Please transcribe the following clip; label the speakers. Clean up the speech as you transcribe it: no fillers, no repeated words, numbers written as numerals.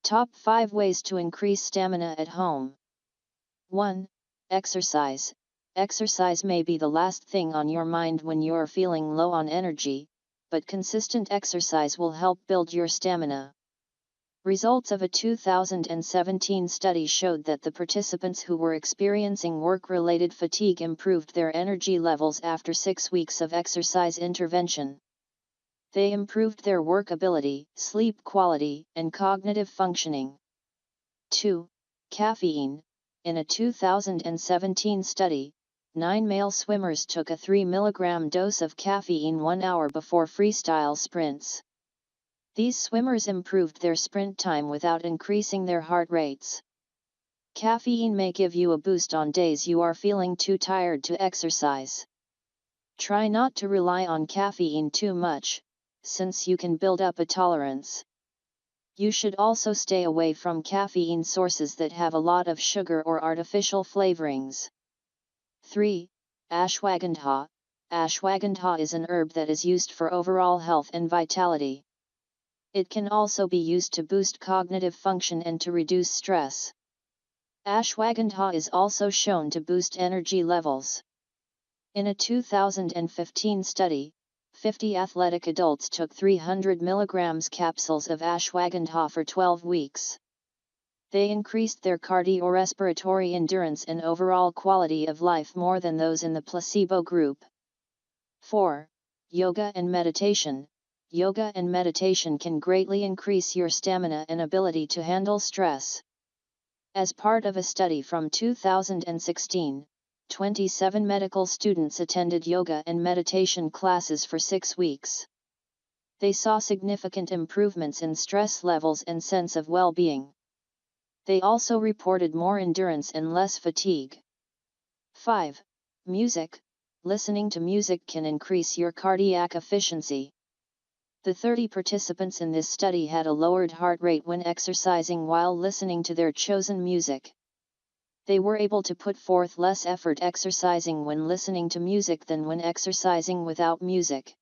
Speaker 1: Top 5 ways to increase stamina at home. 1. Exercise. Exercise may be the last thing on your mind when you're feeling low on energy, but consistent exercise will help build your stamina. Results of a 2017 study showed that the participants who were experiencing work-related fatigue improved their energy levels after 6 weeks of exercise intervention. They improved their work ability, sleep quality, and cognitive functioning. 2. Caffeine. In a 2017 study, 9 male swimmers took a 3 mg dose of caffeine 1 hour before freestyle sprints. These swimmers improved their sprint time without increasing their heart rates. Caffeine may give you a boost on days you are feeling too tired to exercise. Try not to rely on caffeine too much, since you can build up a tolerance. You should also stay away from caffeine sources that have a lot of sugar or artificial flavorings. 3. Ashwagandha. Ashwagandha is an herb that is used for overall health and vitality. It can also be used to boost cognitive function and to reduce stress. Ashwagandha is also shown to boost energy levels. In a 2015 study, 50 athletic adults took 300 mg capsules of ashwagandha for 12 weeks. They increased their cardiorespiratory endurance and overall quality of life more than those in the placebo group. 4. Yoga and meditation. Yoga and meditation can greatly increase your stamina and ability to handle stress. As part of a study from 2016, 27 medical students attended yoga and meditation classes for 6 weeks. They saw significant improvements in stress levels and sense of well-being. They also reported more endurance and less fatigue. 5. Music. Listening to music can increase your cardiac efficiency. The 30 participants in this study had a lowered heart rate when exercising while listening to their chosen music. They were able to put forth less effort exercising when listening to music than when exercising without music.